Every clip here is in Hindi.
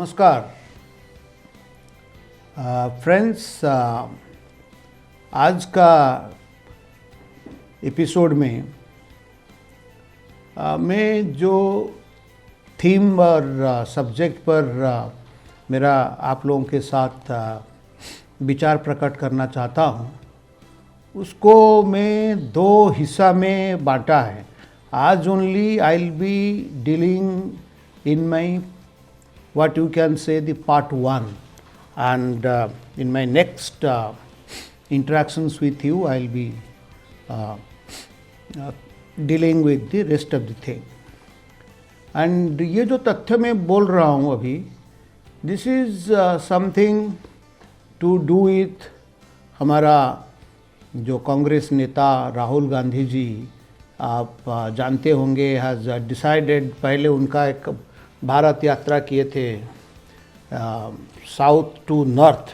नमस्कार फ्रेंड्स, आज का एपिसोड में मैं जो थीम और सब्जेक्ट पर मेरा आप लोगों के साथ विचार प्रकट करना चाहता हूँ, उसको मैं दो हिस्सा में बांटा है. आज only I will be dealing in my what you can say the part 1, and in my next interactions with you I will be dealing with the rest of the thing. And ये जो तथ्य मैं बोल रहा हूँ अभी, this is something to do with हमारा जो कांग्रेस नेता राहुल गांधी जी, आप जानते होंगे, हैज़ डिसाइडेड, पहले उनका एक भारत यात्रा किए थे साउथ टू नॉर्थ,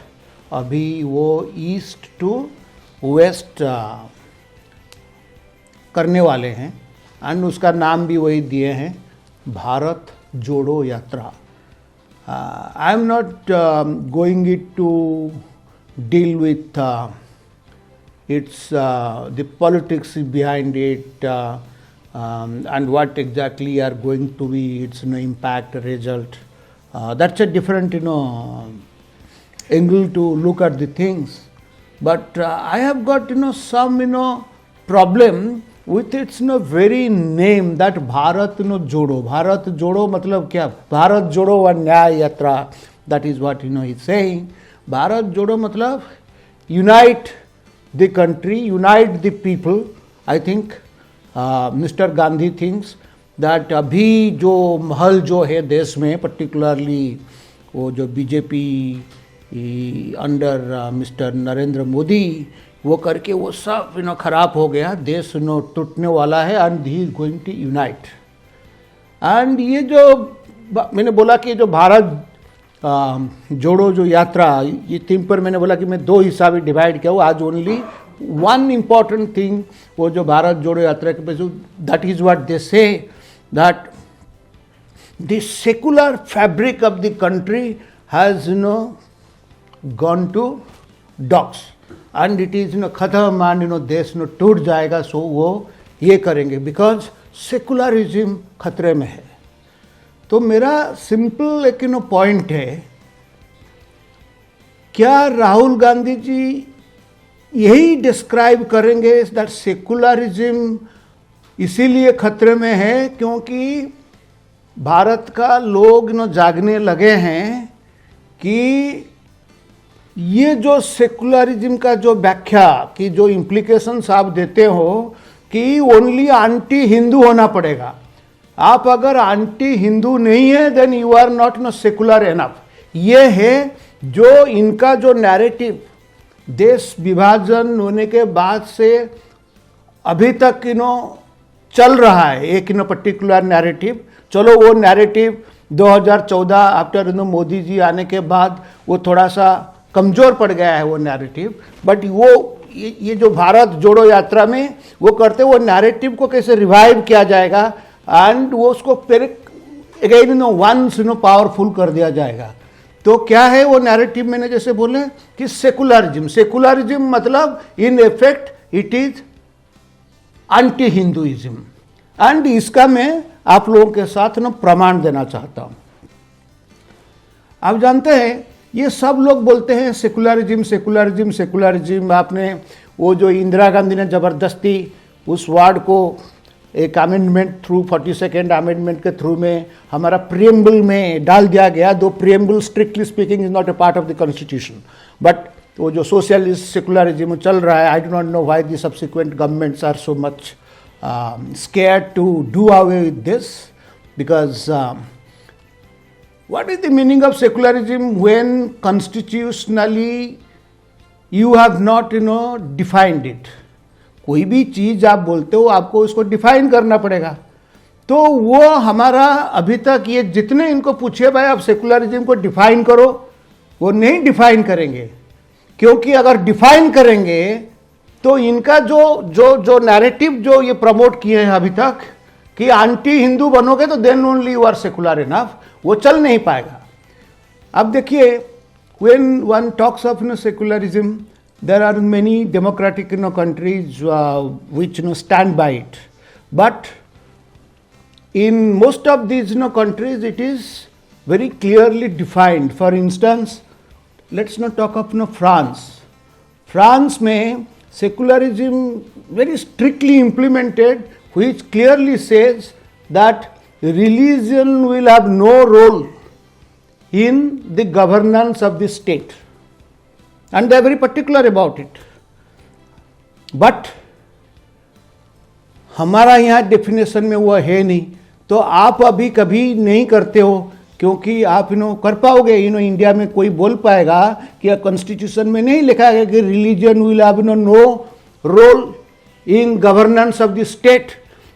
अभी वो ईस्ट टू वेस्ट करने वाले हैं, एंड उसका नाम भी वही दिए हैं, Bharat Jodo Yatra. I am not going it to deal with its the politics behind it, and what exactly are going to be its impact result. That's a different angle to look at the things. But I have got some problem with its very name, that Bharat जोड़ो. भारत जोड़ो मतलब क्या? भारत जोड़ो व न्याय यात्रा, that is what he's saying. Bharat जोड़ो मतलब unite the country, unite the people. I think mister Gandhi thinks that अभी जो महल जो है देश में, पर्टिकुलरली वो जो BJP under mister Narendra Modi, वो करके वो सब खराब हो गया, देश टूटने वाला है, and he is going to unite. And ये जो मैंने बोला कि जो भारत जोड़ो जो यात्रा, ये थीम पर मैंने बोला कि मैं दो हिस्सा में डिवाइड किया हूँ. आज ओनली one important thing, वो जो भारत जोड़ो यात्रा के पैसे, that is what they say, that the secular fabric of the country has gone to dogs, and it is खत्म, and देश टूट जाएगा. सो वो ये करेंगे बिकॉज सेकुलरिज्म खतरे में है. तो मेरा सिंपल एक पॉइंट है, क्या राहुल गांधी जी यही डिस्क्राइब करेंगे दैट सेकुलरिज्म इसीलिए खतरे में है क्योंकि भारत का लोग जागने लगे हैं कि ये जो सेकुलरिज्म का जो व्याख्या की जो इम्प्लीकेशंस आप देते हो कि ओनली एंटी हिंदू होना पड़ेगा. आप अगर एंटी हिंदू नहीं है then you are not secular enough. ये है जो इनका जो नैरेटिव देश विभाजन होने के बाद से अभी तक चल रहा है, एक पर्टिकुलर नैरेटिव. चलो वो नैरेटिव 2014 आफ्टर मोदी जी आने के बाद वो थोड़ा सा कमज़ोर पड़ गया है वो नैरेटिव, बट वो ये जो भारत जोड़ो यात्रा में वो करते, वो नैरेटिव को कैसे रिवाइव किया जाएगा, एंड वो उसको फिर अगेन वंस पावरफुल कर दिया जाएगा. तो क्या है वो नैरेटिव? मैंने जैसे बोले कि सेकुलरिज्म मतलब in effect it is anti Hinduism, and इसका मैं आप लोगों के साथ प्रमाण देना चाहता हूं. आप जानते हैं ये सब लोग बोलते हैं सेकुलरिज्म सेकुलरिज्म सेकुलरिज्म. आपने वो जो इंदिरा गांधी ने जबरदस्ती उस वर्ड को एक अमेंडमेंट थ्रू 42nd अमेंडमेंट के थ्रू में हमारा प्रियम्बल में डाल दिया गया. Though preamble strictly speaking is not a part of the constitution, but वो जो सोशलिस्ट सेकुलरिज्म चल रहा है, I do not know why the subsequent governments are so much scared to do away with this, because what is the meaning of secularism when constitutionally you have not defined it. कोई भी चीज़ आप बोलते हो आपको उसको डिफाइन करना पड़ेगा. तो वो हमारा अभी तक ये जितने इनको पूछे भाई आप सेकुलरिज्म को डिफाइन करो, वो नहीं डिफाइन करेंगे, क्योंकि अगर डिफाइन करेंगे तो इनका जो जो जो नैरेटिव जो ये प्रमोट किए हैं अभी तक कि एंटी हिंदू बनोगे तो then only you are secular enough, वो चल नहीं पाएगा. अब देखिए, when one talks of secularism, there are many democratic countries which stand by it, but in most of these countries it is very clearly defined. For instance, let's not talk of France. France में secularism very strictly implemented, which clearly says that religion will have no role in the governance of the state, and they are very particular about it. But हमारा यहाँ डेफिनेशन में वो है नहीं, तो आप अभी कभी नहीं करते हो, क्योंकि आप कर पाओगे, इंडिया में कोई बोल पाएगा कि कॉन्स्टिट्यूशन में नहीं लिखा है कि religion will have no role in governance of the state.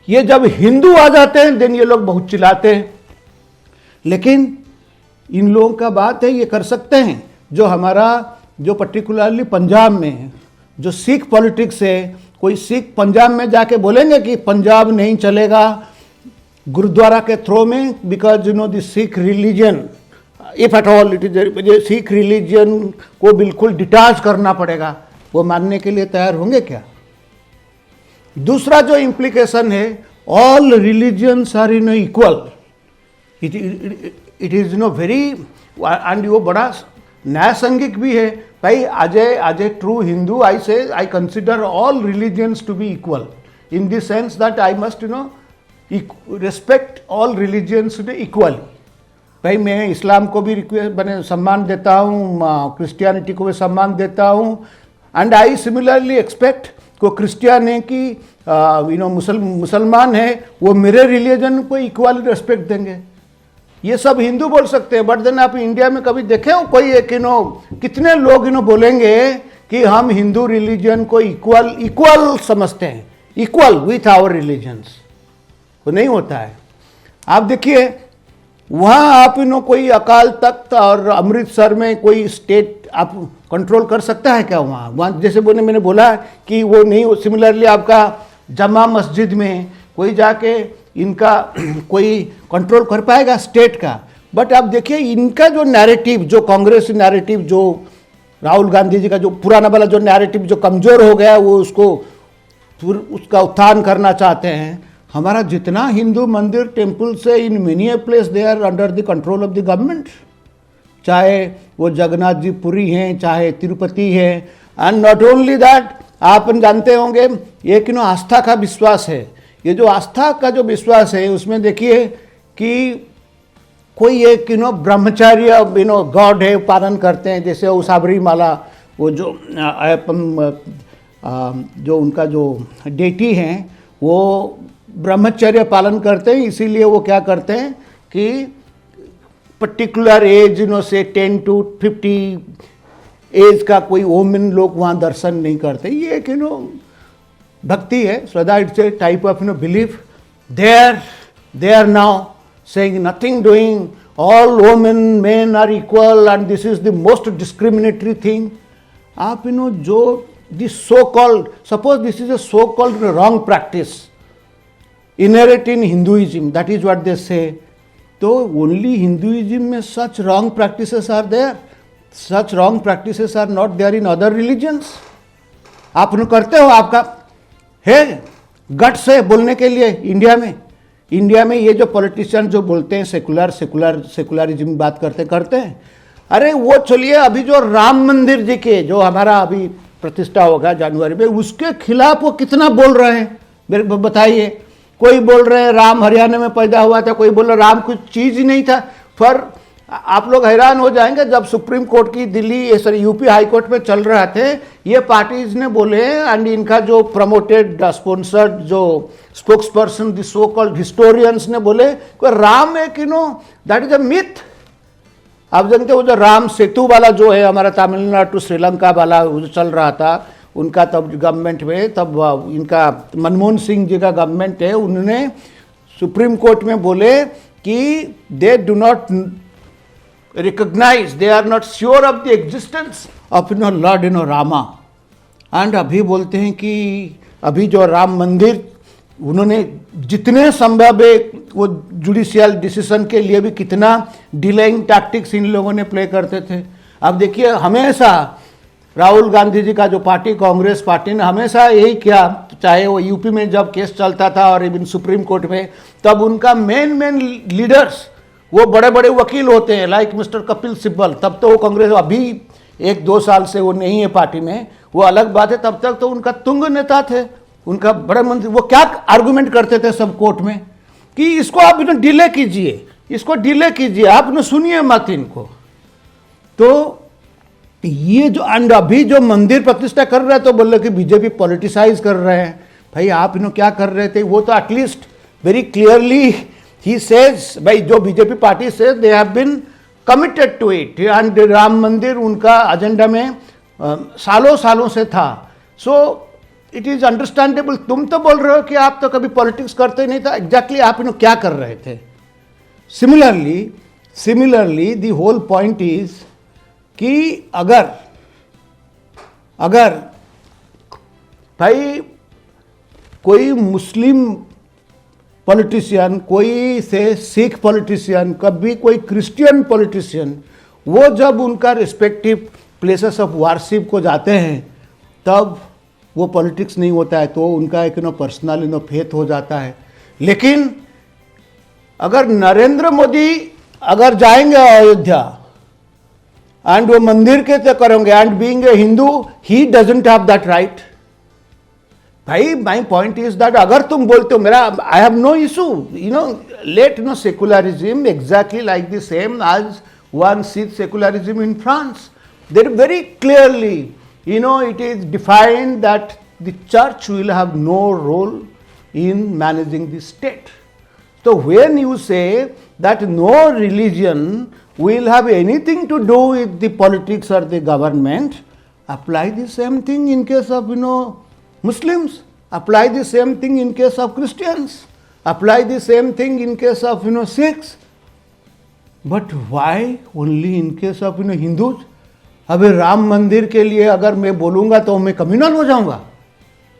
ये जब हिंदू आ जाते हैं देन ये लोग बहुत चिल्लाते हैं, लेकिन इन लोगों का बात है ये कर सकते हैं। जो हमारा जो पर्टिकुलरली पंजाब में है, जो सिख पॉलिटिक्स है, कोई सिख पंजाब में जाके बोलेंगे कि पंजाब नहीं चलेगा गुरुद्वारा के थ्रो में, because the Sikh religion, if at all it is, Sikh religion को बिल्कुल डिटैच करना पड़ेगा, वो मानने के लिए तैयार होंगे क्या? दूसरा जो इम्प्लीकेशन है, all religions are equal, it is very, and वो बड़ा न्यायसंगिक भी है भाई। As a true Hindu I say I consider all religions to be equal in the sense that I must respect all religions equally. भाई मैं इस्लाम को भी सम्मान देता हूँ, क्रिश्चियनिटी को भी सम्मान देता हूँ, एंड आई सिमिलरली एक्सपेक्ट को क्रिश्चियन है कि मुसलमान है वो मेरे रिलीजन को इक्वली रेस्पेक्ट देंगे। ये सब हिंदू बोल सकते हैं, बट देन आप इंडिया में कभी देखे हो कोई एक कितने लोग बोलेंगे कि हम हिंदू रिलीजन को इक्वल समझते हैं, इक्वल विथ आवर रिलीजन्स? वो नहीं होता है। आप देखिए वहाँ आप कोई अकाल तख्त और अमृतसर में कोई स्टेट आप कंट्रोल कर सकता है क्या? वहाँ जैसे मैंने बोला कि वो नहीं। सिमिलरली आपका जमा मस्जिद में कोई जाके इनका कोई कंट्रोल कर पाएगा स्टेट का? बट आप देखिए इनका जो नैरेटिव, जो कांग्रेस नैरेटिव, जो राहुल गांधी जी का जो पुराना वाला जो नैरेटिव जो कमज़ोर हो गया, वो उसका उत्थान करना चाहते हैं। हमारा जितना हिंदू मंदिर टेम्पल से in many a place they are under the control of the government, चाहे वो जगन्नाथ जी पुरी हैं, चाहे तिरुपति है। एंड नॉट ओनली दैट, आप जानते होंगे एक आस्था का विश्वास है। ये जो आस्था का जो विश्वास है उसमें देखिए कि कोई एक ब्रह्मचर्य गॉड है पालन करते हैं, जैसे वो साबरीमाला, वो जो उनका जो डेटी हैं वो ब्रह्मचर्य पालन करते हैं। इसीलिए वो क्या करते हैं कि पर्टिकुलर एज से 10 to 50 एज का कोई वोमेन लोग वहाँ दर्शन नहीं करते। ये एक भक्ति है, श्रद्धा, it's a type of belief. They are now saying nothing doing, all women men are equal and this is the most discriminatory thing. आप जो this so called, suppose this is a so called wrong practice inherent in Hinduism, that is what they say. तो only Hinduism में such wrong practices are there. Such wrong practices are not there in other religions. आप करते हो, आपका है गट्स है बोलने के लिए इंडिया में ये जो पॉलिटिशियन जो बोलते हैं सेकुलरिज्म बात करते हैं। अरे वो चलिए, अभी जो राम मंदिर जी के जो हमारा अभी प्रतिष्ठा होगा जनवरी में, उसके खिलाफ वो कितना बोल रहे हैं मेरे बताइए। कोई बोल रहे हैं राम हरियाणा में पैदा हुआ था, कोई बोल रहे राम कुछ चीज़ ही नहीं था। पर आप लोग हैरान हो जाएंगे, जब सुप्रीम कोर्ट की यूपी हाई कोर्ट में चल रहा थे, ये पार्टीज ने बोले, एंड इनका जो प्रमोटेड स्पॉन्सर्ड जो spokes person the so called historians ने बोले राम एक दैट इज अ मिथ। आप जानते हो जो राम सेतु वाला जो है हमारा तमिलनाडु टू श्रीलंका वाला जो चल रहा था, उनका तब गवर्नमेंट में, तब इनका मनमोहन सिंह जी का गवर्नमेंट है, उन्होंने सुप्रीम कोर्ट में बोले कि they do not recognize, they are not sure of the existence of lord Rama. And अभी बोलते हैं कि अभी जो राम मंदिर उन्होंने जितने संभव है वो जुडिशियल डिसीजन के लिए भी कितना डिलेइंग टैक्टिक्स इन लोगों ने प्ले करते थे। अब देखिए, हमेशा राहुल गांधी जी का जो पार्टी, कांग्रेस पार्टी ने हमेशा यही किया, चाहे वो यूपी में जब केस चलता था और इवन सुप्रीम कोर्ट में, तब उनका मेन लीडर्स वो बड़े बड़े वकील होते हैं, लाइक मिस्टर कपिल सिब्बल। तब तो वो कांग्रेस, अभी 1-2 साल से वो नहीं है पार्टी में, वो अलग बात है। तब तक तो उनका तुंग नेता थे, उनका बड़े मंत्री। वो क्या आर्गुमेंट करते थे सब कोर्ट में कि इसको आप डिले कीजिए, इसको डिले कीजिए, आप सुनिए मत इनको। तो ये जो अभी जो मंदिर प्रतिष्ठा कर रहे हैं, तो बोल रहे कि बीजेपी पॉलिटिसाइज कर रहे हैं। भाई आप क्या कर रहे थे? वो तो at least very clearly he says, भाई जो बीजेपी पार्टी से they have been committed to it, and Ram Mandir उनका एजेंडा में सालों से था। So it is understandable. तुम तो बोल रहे हो कि आप तो कभी पॉलिटिक्स करते नहीं था। एग्जैक्टली आप क्या कर रहे थे? Similarly the whole point is कि अगर भाई कोई मुस्लिम पॉलिटिशियन, कोई से सिख पॉलिटिशियन, कभी कोई क्रिश्चियन पॉलिटिशियन, वो जब उनका रिस्पेक्टिव प्लेसेस ऑफ वर्शिप को जाते हैं, तब वो पॉलिटिक्स नहीं होता है, तो उनका एक पर्सनल फेथ हो जाता है। लेकिन अगर नरेंद्र मोदी अगर जाएंगे अयोध्या एंड वो मंदिर के तो करेंगे, and being a Hindu he doesn't have that right. भाई माई पॉइंट इज दैट अगर तुम बोलते हो, मेरा I have no issue, let secularism exactly like the same as one sees secularism in France. There very clearly it is defined that the church will have no role in managing the state. So when you say that no religion will have anything to do with the politics or the government, apply the same thing in case of Muslims, apply the same thing in case of Christians, apply the same thing in case of Sikhs. But why only in case of Hindus? अभी राम मंदिर के लिए अगर मैं बोलूँगा तो मैं कम्युनल हो जाऊँगा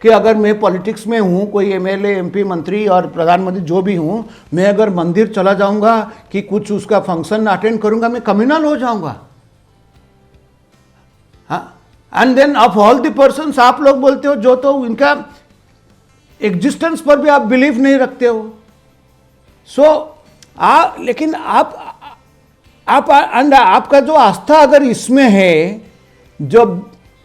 कि अगर मैं पॉलिटिक्स में हूँ, कोई एमएलए, एमपी, मंत्री और प्रधानमंत्री जो भी हूँ, मैं अगर मंदिर चला जाऊँगा कि कुछ उसका फंक्शन अटेंड करूँगा, मैं कम्युनल हो जाऊँगा। हाँ, and then of all the persons आप लोग बोलते हो जो तो इनका एग्जिस्टेंस पर भी आप बिलीव नहीं रखते हो। लेकिन आपका जो आस्था अगर इसमें है, जब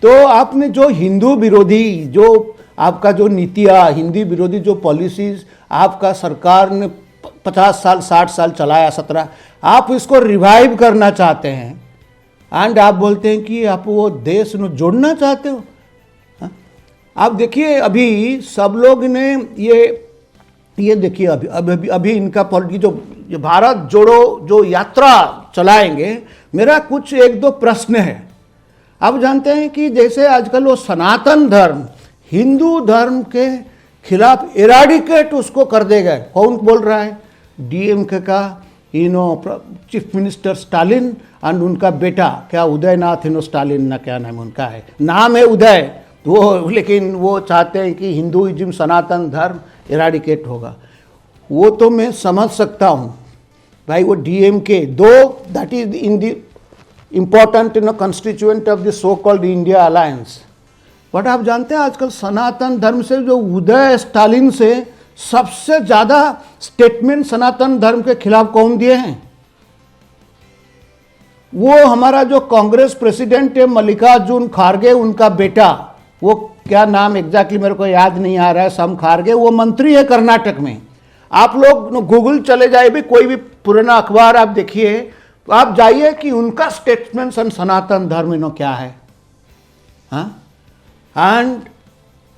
तो आपने जो हिंदू विरोधी, जो आपका जो नीतियाँ, हिंदी विरोधी जो पॉलिसीज आपका सरकार ने 50 साल 60 साल चलाया, 17, आप इसको रिवाइव करना चाहते हैं, एंड आप बोलते हैं कि आप वो देश में जोड़ना चाहते हो। आप देखिए अभी सब लोग ने ये देखिए अभी इनका पॉलिटिक्स जो भारत जोड़ो जो यात्रा चलाएंगे, मेरा कुछ 1-2 प्रश्न है। आप जानते हैं कि जैसे आजकल वो सनातन धर्म, हिंदू धर्म के खिलाफ इराडिकेट उसको कर देगा। कौन बोल रहा है? डीएमके का चीफ मिनिस्टर स्टालिन एंड उनका बेटा क्या उदयनाथ स्टालिन ना क्या नाम उनका है, नाम है उदय, वो लेकिन वो चाहते हैं कि हिंदुइज्म, सनातन धर्म इराडिकेट होगा। वो तो मैं समझ सकता हूँ भाई, वो डीएमके दो that is in the important constituent of the so called India alliance. But आप जानते हैं आजकल सनातन धर्म से जो उदय स्टालिन से सबसे ज़्यादा स्टेटमेंट सनातन धर्म के खिलाफ कौन दिए हैं? वो हमारा जो कांग्रेस प्रेसिडेंट है मल्लिकार्जुन खारगे, उनका बेटा, वो क्या नाम एग्जैक्टली मेरे को याद नहीं आ रहा है, सम खारगे, वो मंत्री है कर्नाटक में। आप लोग गूगल चले जाए, भी कोई भी पुराना अखबार आप देखिए, तो आप जाइए कि उनका स्टेटमेंट सनातन धर्म क्या है। एंड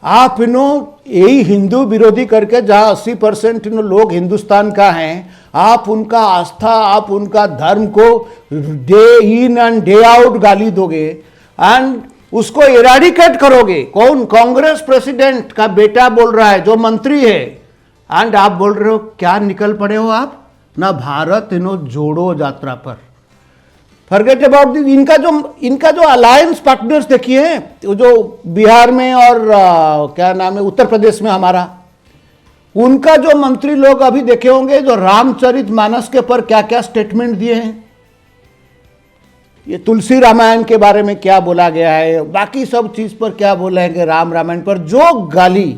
आप यही हिंदू विरोधी करके जहाँ 80% लोग हिंदुस्तान का हैं, आप उनका आस्था, आप उनका धर्म को day in and day out गाली दोगे एंड उसको इराडिकेट करोगे। कौन? कांग्रेस प्रेसिडेंट का बेटा बोल रहा है, जो मंत्री है, एंड आप बोल रहे हो क्या निकल पड़े हो आप ना भारत जोड़ो यात्रा पर। Forget about this. इनका जो अलायंस पार्टनर्स देखिए, जो बिहार में और क्या नाम है उत्तर प्रदेश में हमारा, उनका जो मंत्री लोग अभी देखे होंगे जो रामचरितमानस के पर क्या क्या स्टेटमेंट दिए हैं, ये तुलसी रामायण के बारे में क्या बोला गया है, बाकी सब चीज पर क्या बोला है कि राम रामायण पर जो गाली,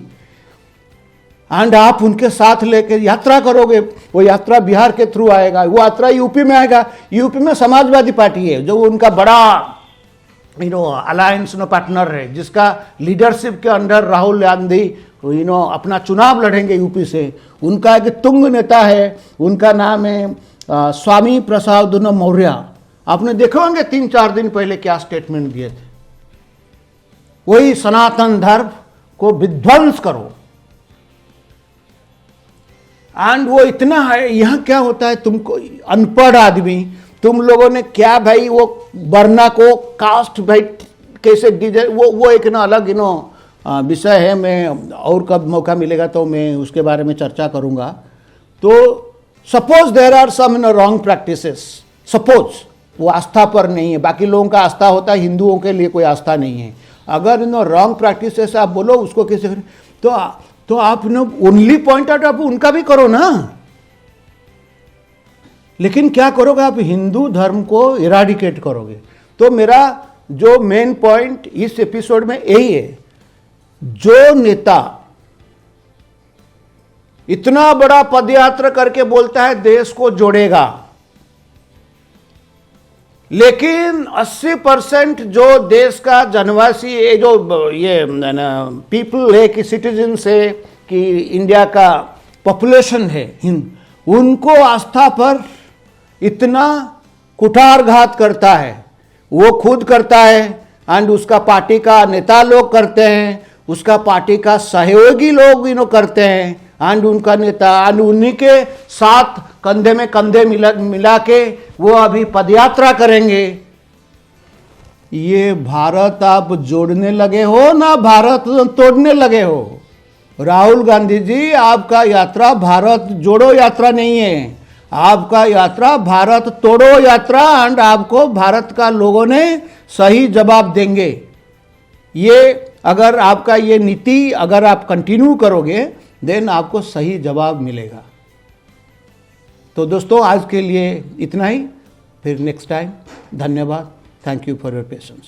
एंड आप उनके साथ लेके यात्रा करोगे, वो यात्रा बिहार के थ्रू आएगा, वो यात्रा यूपी में आएगा। यूपी में समाजवादी पार्टी है जो उनका बड़ा अलायंस पार्टनर है, जिसका लीडरशिप के अंडर राहुल गांधी अपना चुनाव लड़ेंगे यूपी से। उनका एक तुंग नेता है, उनका नाम है स्वामी प्रसाद मौर्य। आपने देखे होंगे 3-4 दिन पहले क्या स्टेटमेंट दिए थे, वही सनातन धर्म को विध्वंस करो। एंड वो इतना है, यहां क्या होता है, तुमको अनपढ़ आदमी, तुम लोगों ने क्या भाई वो वर्ना को कास्ट भाई कैसे डिजाइन, वो एक ना अलग विषय है। मैं और कब मौका मिलेगा तो मैं उसके बारे में चर्चा करूंगा। तो suppose there are some wrong practices, suppose वो आस्था पर नहीं है, बाकी लोगों का आस्था होता है, हिंदुओं के लिए कोई आस्था नहीं है। अगर रॉन्ग प्रैक्टिसेस आप बोलो उसको कैसे, तो आप ओनली पॉइंट आउट आप उनका भी करो ना, लेकिन क्या करोगे आप हिंदू धर्म को इराडिकेट करोगे। तो मेरा जो मेन पॉइंट इस एपिसोड में यही है, जो नेता इतना बड़ा पदयात्रा करके बोलता है देश को जोड़ेगा, लेकिन 80% जो देश का जनवासी है, जो ये पीपल है कि सिटीजन्स है कि इंडिया का पॉपुलेशन है, उनको आस्था पर इतना कुठारघात करता है, वो खुद करता है एंड उसका पार्टी का नेता लोग करते हैं, उसका पार्टी का सहयोगी लोग करते हैं, एंड उनका नेता एंड उन्हीं के साथ कंधे में कंधे मिला के वो अभी पदयात्रा करेंगे। ये भारत आप जोड़ने लगे हो ना भारत तोड़ने लगे हो। राहुल गांधी जी, आपका यात्रा भारत जोड़ो यात्रा नहीं है, आपका यात्रा भारत तोड़ो यात्रा, एंड आपको भारत का लोगों ने सही जवाब देंगे। ये अगर आपका ये नीति अगर आप कंटिन्यू करोगे देन आपको सही जवाब मिलेगा। तो दोस्तों आज के लिए इतना ही, फिर नेक्स्ट टाइम। धन्यवाद, thank you for your patience.